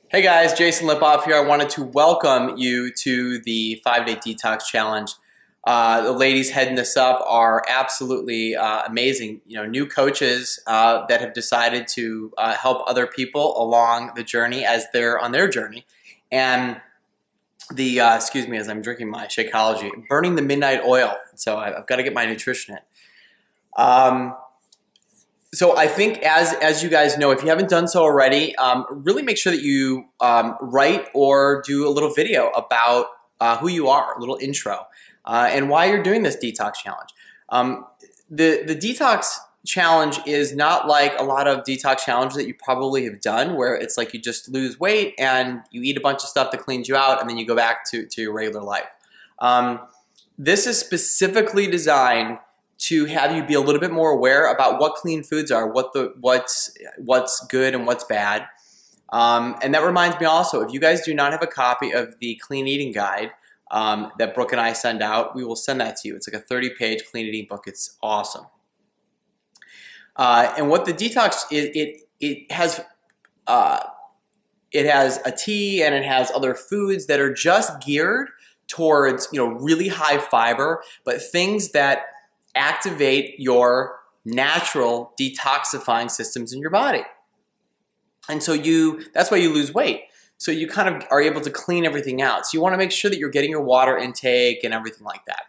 Hey guys, Jason Lipoff here. I wanted to welcome you to the 5-Day Detox Challenge. The ladies heading this up are absolutely amazing. You know, new coaches that have decided to help other people along the journey as they're on their journey. And the, excuse me, as I'm drinking my Shakeology, burning the midnight oil. So I've got to get my nutrition in. So I think as you guys know, if you haven't done so already, really make sure that you write or do a little video about who you are, a little intro, and why you're doing this detox challenge. The detox challenge is not like a lot of detox challenges that you probably have done, where it's like you just lose weight and you eat a bunch of stuff that cleans you out and then you go back to your regular life. This is specifically designed to have you be a little bit more aware about what clean foods are, what's good and what's bad. And that reminds me also, if you guys do not have a copy of the Clean Eating Guide that Brooke and I send out, we will send that to you. It's like a 30-page clean eating book. It's awesome. And what the detox is, it has a tea and it has other foods that are just geared towards, you know, really high fiber, but things that activate your natural detoxifying systems in your body. And so that's why you lose weight. So you kind of are able to clean everything out. So you want to make sure that you're getting your water intake and everything like that.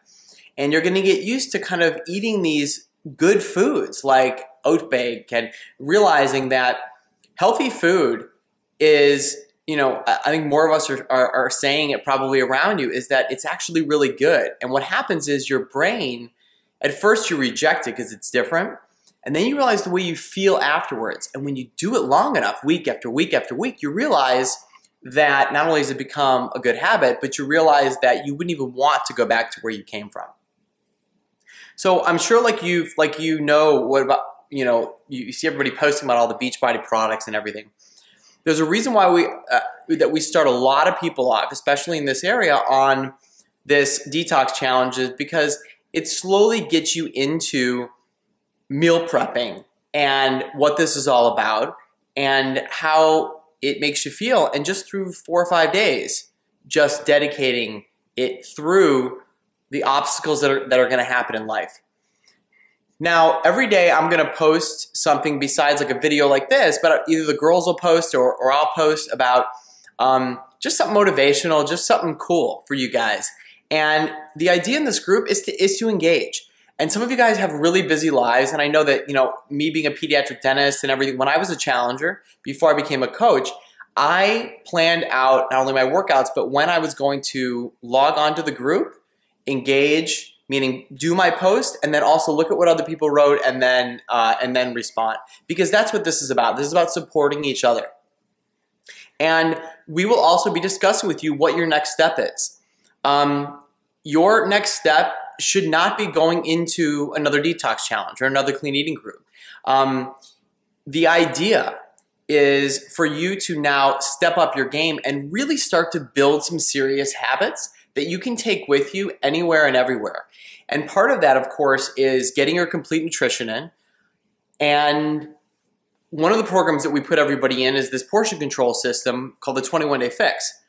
And you're going to get used to kind of eating these good foods like oat bake and realizing that healthy food is, you know, I think more of us are saying it probably around you, is that it's actually really good. And what happens is your brain, at first you reject it because it's different, and then you realize the way you feel afterwards. And when you do it long enough, week after week after week, you realize that not only has it become a good habit, but you realize that you wouldn't even want to go back to where you came from. So I'm sure what about, you know, you see everybody posting about all the Beachbody products and everything. There's a reason why that we start a lot of people off, especially in this area, on this detox challenge, is because it slowly gets you into meal prepping and what this is all about and how it makes you feel. And just through 4 or 5 days, just dedicating it through the obstacles that are going to happen in life. Now, every day I'm going to post something besides like a video like this, but either the girls will post or I'll post about just something motivational, just something cool for you guys. And the idea in this group is to engage. And some of you guys have really busy lives, and I know that, you know, me being a pediatric dentist and everything, when I was a challenger, before I became a coach, I planned out not only my workouts, but when I was going to log on to the group, engage, meaning do my post, and then also look at what other people wrote and then respond. Because that's what this is about. This is about supporting each other. And we will also be discussing with you what your next step is. Your next step should not be going into another detox challenge or another clean eating group. The idea is for you to now step up your game and really start to build some serious habits that you can take with you anywhere and everywhere. And part of that, of course, is getting your complete nutrition in. And one of the programs that we put everybody in is this portion control system called the 21-Day Fix.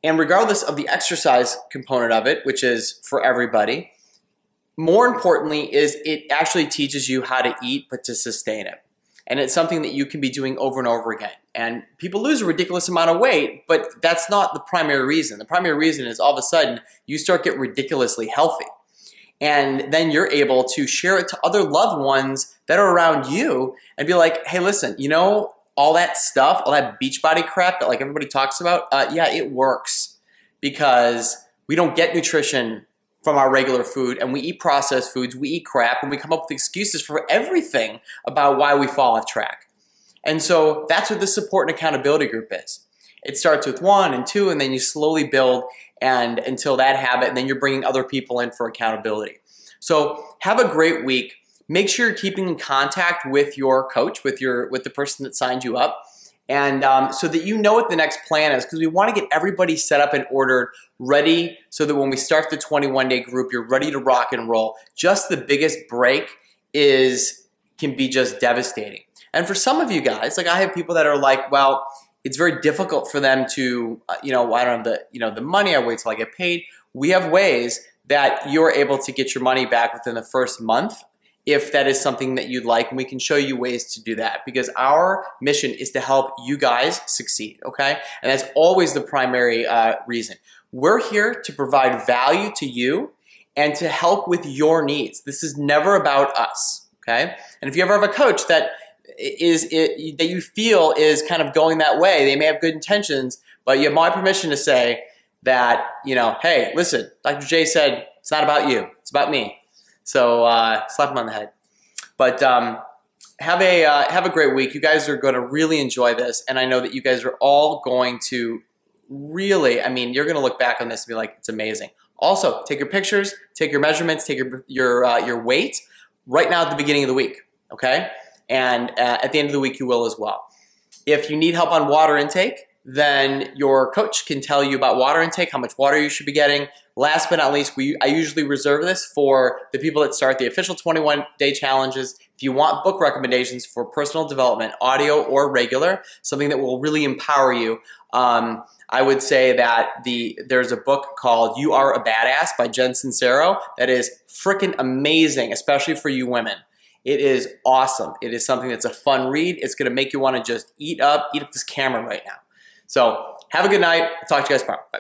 And regardless of the exercise component of it, which is for everybody, more importantly is it actually teaches you how to eat, but to sustain it. And it's something that you can be doing over and over again. And people lose a ridiculous amount of weight, but that's not the primary reason. The primary reason is all of a sudden you start getting ridiculously healthy. And then you're able to share it to other loved ones that are around you and be like, hey, listen, you know, all that stuff, all that Beachbody crap that like everybody talks about, yeah, it works because we don't get nutrition from our regular food and we eat processed foods, we eat crap, and we come up with excuses for everything about why we fall off track. And so that's what this support and accountability group is. It starts with 1 and 2, and then you slowly build and until that habit, and then you're bringing other people in for accountability. So have a great week. Make sure you're keeping in contact with your coach, with the person that signed you up, and so that you know what the next plan is, because we want to get everybody set up and ordered, ready, so that when we start the 21-day group, you're ready to rock and roll. Just the biggest break can be just devastating. And for some of you guys, like I have people that are like, well, it's very difficult for them to, you know, I don't have the, you know, the money, I wait till I get paid. We have ways that you're able to get your money back within the first month if that is something that you'd like, and we can show you ways to do that, because our mission is to help you guys succeed, okay? And that's always the primary reason. We're here to provide value to you and to help with your needs. This is never about us, okay? And if you ever have a coach that that you feel is kind of going that way, they may have good intentions, but you have my permission to say that, you know, hey, listen, Dr. J said it's not about you, it's about me. So slap him on the head. But have a great week. You guys are going to really enjoy this, and I know that you guys are all going to really, I mean, you're going to look back on this and be like, it's amazing. Also, take your pictures, take your measurements, take your weight right now at the beginning of the week, okay? And at the end of the week, you will as well. If you need help on water intake, then your coach can tell you about water intake, how much water you should be getting. Last but not least, I usually reserve this for the people that start the official 21-day challenges. If you want book recommendations for personal development, audio or regular, something that will really empower you, I would say that there's a book called You Are a Badass by Jen Sincero that is freaking amazing, especially for you women. It is awesome. It is something that's a fun read. It's going to make you want to just eat up this camera right now. So have a good night. I'll talk to you guys tomorrow. Bye.